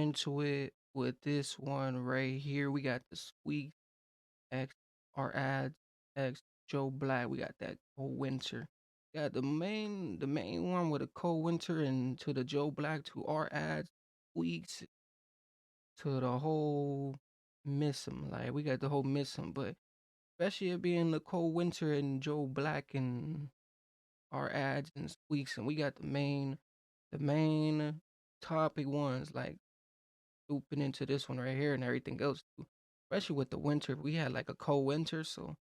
into it with this one right here. We got the Squeeks X Ard Adz X Joe Black. We got that cold winter. Got the main one with a cold winter and to the Joe Black to Ard Adz Squeeks to the whole missing. Like we got the whole missing, but especially it being the cold winter and Joe Black and Ard Adz and Squeaks, and we got the main topic ones like looping into this one right here and everything else too. Especially with the winter, we had like a cold winter, so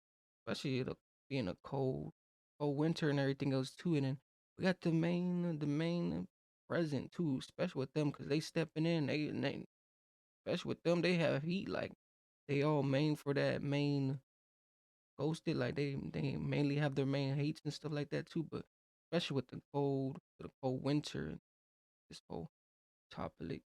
especially being a cold winter and everything else too. And then we got the main present too, especially with them because they stepping in. They especially with them, they have heat like they all main for that main ghosted. Like they mainly have their main hates and stuff like that too. But especially with the cold winter, this whole topic.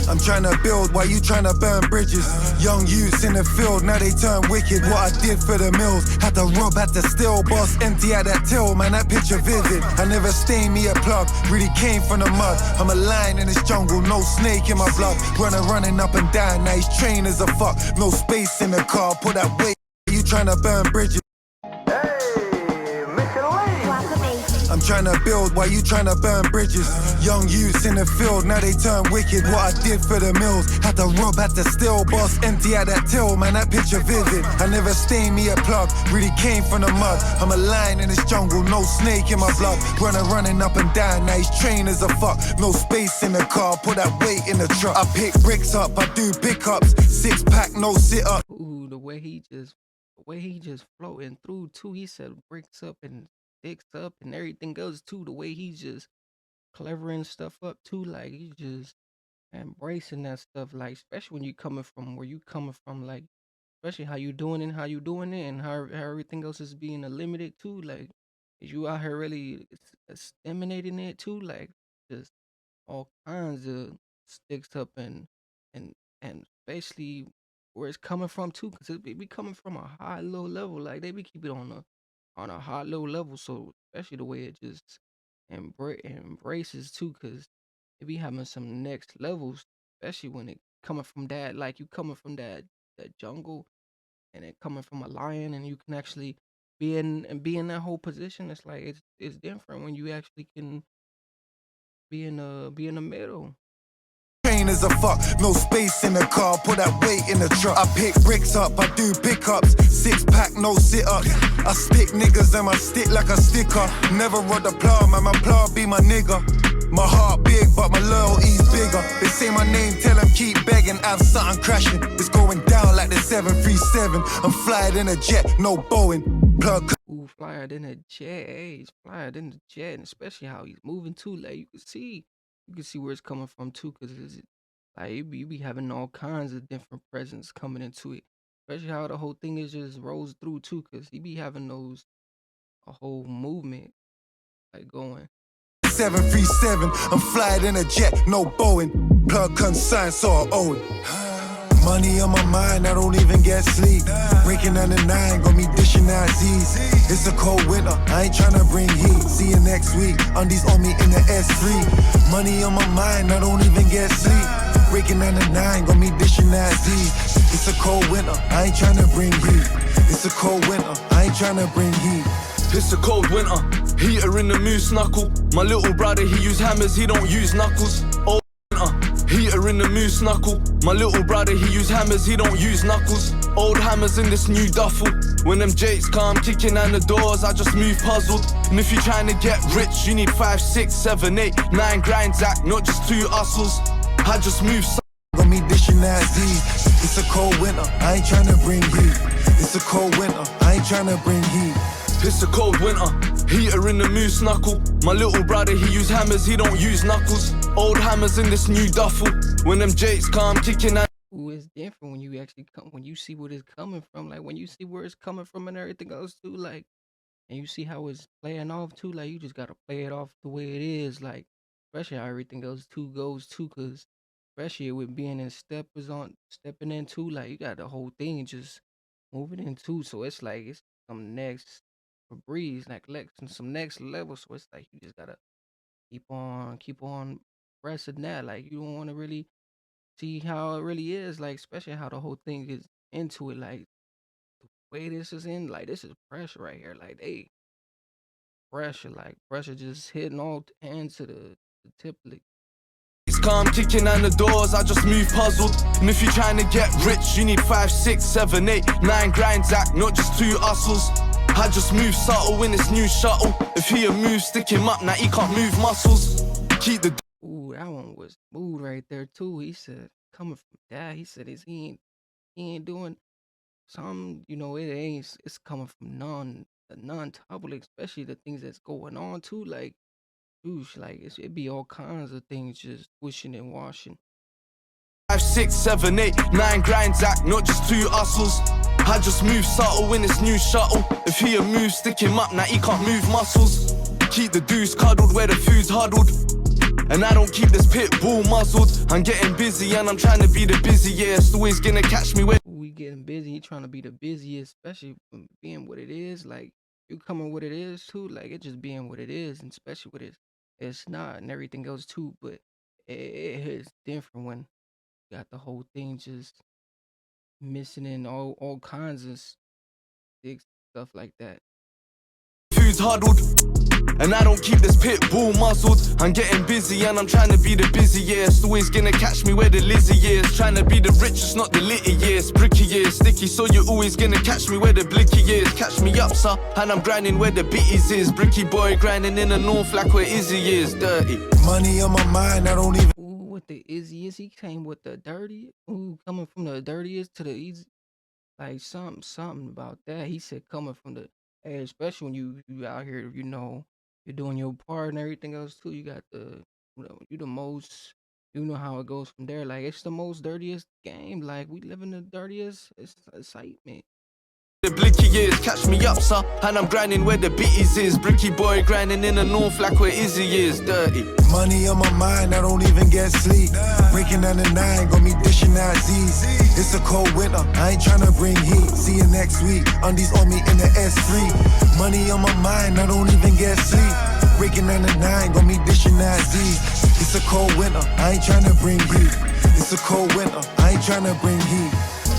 I'm tryna build while you tryna burn bridges. Young youths in the field, now they turn wicked. What I did for the mills, had to rob, had to steal. Boss empty at that till, man, that picture vivid. I never stained me a plug, really came from the mud. I'm a lion in this jungle, no snake in my blood. Running up and down, now he's trained as a fuck. No space in the car, put that weight. You tryna burn bridges. I'm tryna build while you tryna burn bridges. Young youths in the field, now they turn wicked. What I did for the mills, had to rob, had to steal. Boss empty at that till, man, that picture vivid. I never stained me a plug, really came from the mud. I'm a lion in this jungle, no snake in my blood. Running up and down, now he's trained as a fuck. No space in the car, put that weight in the truck. I pick bricks up, I do pickups. 6-pack, no sit-up. Ooh, the way he just floating through too. He said bricks up and sticks up and everything else too. The way he's just clevering stuff up too. Like he's just embracing that stuff. Like especially when you coming from where you coming from. Like especially how you doing it, and how everything else is being limited too. Like is you out here really exterminating it too. Like just all kinds of sticks up and and basically where it's coming from too, because it be coming from a high low level. Like they be keeping it on a high low level. So especially the way it just embraces too, because it be having some next levels, especially when it coming from that, like you coming from that jungle and it coming from a lion, and you can actually be in that whole position. It's like it's different when you actually can be in the middle. Train as a fuck, no space in the car, put that weight in the truck. I pick bricks up, I do pickups. 6-pack, no sit-ups. I stick niggas and my stick like a sticker. Never run the plow, man, my plow be my nigga. My heart big, but my loyalty's bigger. They say my name, tell them keep begging. Have something crashing, it's going down like the 737. I'm flying in a jet, no Boeing. Plug. Ooh, flyer than a jet. Hey, he's flyer than the jet, and especially how he's moving too. Like you can see where it's coming from too, because it's like you be having all kinds of different presents coming into it. Especially how the whole thing is just rolls through too, because he be having those a whole movement like going. 737, I'm flying in a jet, no Boeing. Plug consign, so I owe it. Money on my mind, I don't even get sleep. Breaking on the 9, got me dishing out Z's. It's a cold winter, I ain't tryna bring heat. See you next week, undies on me in the S3. Money on my mind, I don't even get sleep. Breaking on the 9, got me dishing out Z's. It's a cold winter, I ain't tryna bring heat. It's a cold winter, I ain't tryna bring heat. It's a cold winter, heater in the moose knuckle. My little brother, he use hammers, he don't use knuckles. Old winter, heater in the moose knuckle. My little brother, he use hammers, he don't use knuckles. Old hammers in this new duffel. When them jakes come kicking down the doors, I just move puzzled. And if you're trying to get rich, you need 5, 6, 7, 8, 9 grinds act, not just 2 hustles. I just move. Got me dishing out Z's. It's a cold winter, I ain't tryna bring heat. It's a cold winter, I ain't tryna bring heat. It's a cold winter, heater in the moose knuckle. My little brother, he use hammers, he don't use knuckles. Old hammers in this new duffel. When them jakes come kicking out. Ooh, it's different when you actually when you see what it's coming from. Like when you see where it's coming from and everything else too. Like and you see how it's playing off too. Like you just gotta play it off the way it is. Like especially how everything goes too, cause especially with being in stepping into like you got the whole thing just moving into. So it's like it's some next for breeze like some next level. So it's like you just gotta keep on pressing that. Like you don't want to really see how it really is. Like especially how the whole thing is into it. Like way this is in. Like this is pressure right here. Like they pressure just hitting all ends to the tip lick. It's calm kicking down the doors, I just move puzzled. And if you're trying to get rich, you need 5, 6, 7, 8, 9 grinds act, not just 2 hustles. I just move subtle in this new shuttle. If he a move, stick him up, now he can't move muscles. Keep the Ooh, that one was smooth right there too. He said coming from that, he said he ain't doing some, it ain't it's coming from the non topic, especially the things that's going on too. Like, oosh, like it be all kinds of things just wishing and washing. 5, 6, 7, 8, 9 grinds act, not just 2 hustles. I just move subtle in this new shuttle. If he a move, stick him up, now he can't move muscles. Keep the deuce cuddled where the food's huddled. And I don't keep this pit bull muzzled. I'm getting busy and I'm trying to be the busiest. Always gonna catch me where We getting busy, he trying to be the busiest, especially from being what it is. Like you coming what it is too, like it just being what it is, and especially what it's not and everything else too. But it is different when you got the whole thing just missing in all kinds of sticks, stuff like that. food's huddled. And I don't keep this pit bull muzzled. I'm getting busy and I'm trying to be the busiest. Always gonna catch me where the Lizzie is. Trying to be the richest, not the littiest. Brickiest, sticky, so you're always gonna catch me where the blicky is. Catch me up, sir, and I'm grinding where the bitties is. Bricky boy grinding in the north like where Izzy is. Dirty. Money on my mind, I don't even. Ooh, with the easiest, he came with the dirty. Ooh, coming from the dirtiest to the easy. Like something about that. He said coming from the hey, especially when you out here, you're doing your part and everything else too. You got you the most. You know how it goes from there. Like it's the most dirtiest game. Like we live in the dirtiest excitement. The blicky is, catch me up, sir, and I'm grinding where the bitties is. Bricky boy grinding in the north like where Izzy is. Dirty. Money on my mind, I don't even get sleep. Breaking down the 9, got me dishing out Z's. It's a cold winter, I ain't tryna bring heat. See you next week, undies on me in the S3. Money on my mind, I don't even get sleep. Breaking down the 9, got me dishing out Z's. It's a cold winter, I ain't tryna bring heat. It's a cold winter, I ain't tryna bring heat.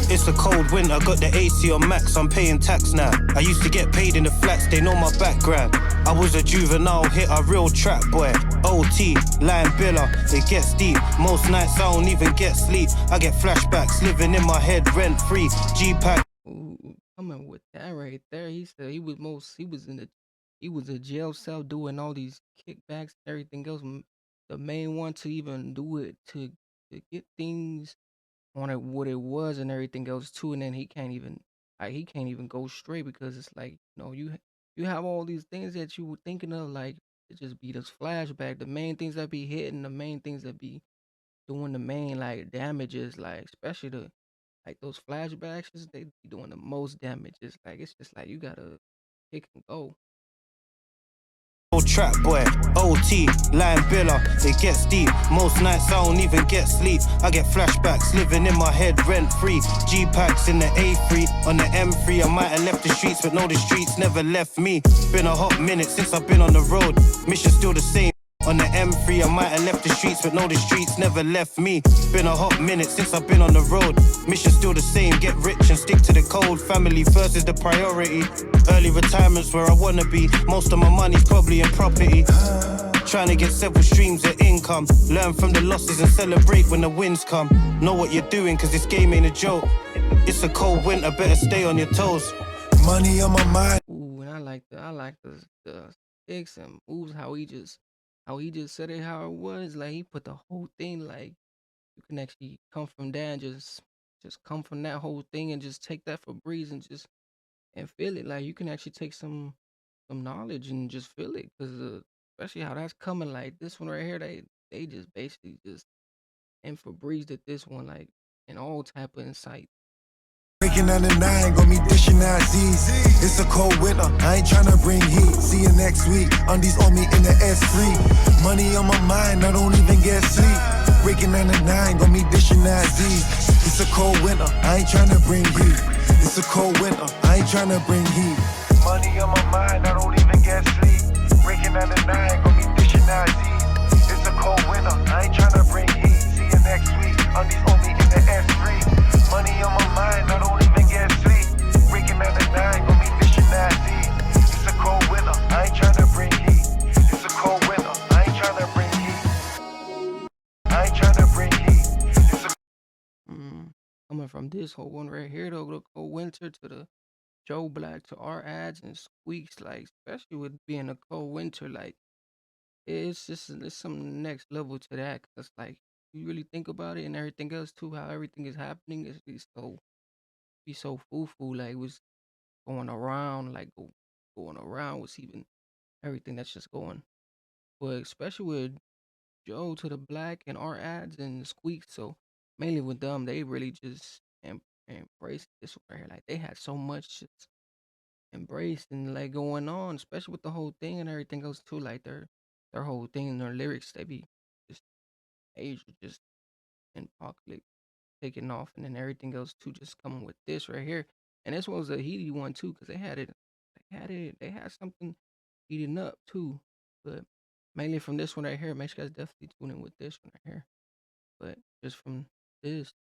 It's a cold winter, got the AC on max, I'm paying tax now. I used to get paid in the flats, they know my background. I was a juvenile hit, a real trap boy. OT, line biller, it gets deep. Most nights I don't even get sleep. I get flashbacks, living in my head rent free. G-Pack. Ooh, coming with that right there. He said he was a jail cell doing all these kickbacks and everything else. The main one to even do it to get things on it what it was and everything else too, and then he can't even go straight because it's like you have all these things that you were thinking of like it just be this flashback, the main things that be hitting, the main things that be doing the main like damages, like especially the like those flashbacks, they be doing the most damage. It's just like you gotta pick and go. Trap boy, OT, line biller, it gets deep. Most nights I don't even get sleep. I get flashbacks, living in my head rent free. G-Packs in the A3, on the M3. I might have left the streets, but no, the streets never left me. Been a hot minute since I've been on the road. Mission still the same. On the M3, I might have left the streets, but no, the streets never left me. Been a hot minute since I've been on the road. Mission still the same, get rich and stick to the code. Family first is the priority. Early retirement's where I wanna be. Most of my money's probably in property. Trying to get several streams of income. Learn from the losses and celebrate when the wins come. Know what you're doing, cause this game ain't a joke. It's a cold winter, better stay on your toes. Money on my mind. Ooh, and I like the sticks and moves how he just said it how it was. Like he put the whole thing like you can actually come from that and just come from that whole thing and just take that for breeze and just and feel it. Like you can actually take some knowledge and just feel it because especially how that's coming. Like this one right here, they just basically just and for breeze at this one like in all type of insight. Breaking down the nine, got me dishing out Z's. It's a cold winter, I ain't tryna bring heat. See you next week, undies on me in the S3. Money on my mind, I don't even get sleep. Breaking down the nine, got me dishing out Z's. It's a cold winter, I ain't tryna bring heat. It's a cold winter, I ain't tryna bring heat. Money on my mind, I don't even get sleep. Breaking down the nine, got me dishing out Z's. It's a cold winter, I ain't tryna bring heat. See you next week, undies on me in the S3. Money on my mind, I don't even get sleep. Breaking down the nine, got me dishing out Z's. It's a cold winter, I ain't tryna bring heat. It's a cold winter, I ain't tryna bring heat. I ain't tryna bring heat. It's a Coming from this whole one right here though, the cold winter to the Joe Black to Ard Adz and Squeeks, like especially with being a cold winter, like it's some next level to that. Cause like you really think about it and everything else too, how everything is happening is be so foo like was going around, like going around was even everything that's just going. But especially with Joe to the Black and Ard Adz and Squeaks, so mainly with them, they really just embraced this right here. Like they had so much just embraced and like going on, especially with the whole thing and everything else too. Like their whole thing and their lyrics, they be just age just in pocket taking off, and then everything else too just coming with this right here. And this one was a heaty one too, cause they had something heating up too. But mainly from this one right here, make sure you guys definitely tune in with this one right here. But just from this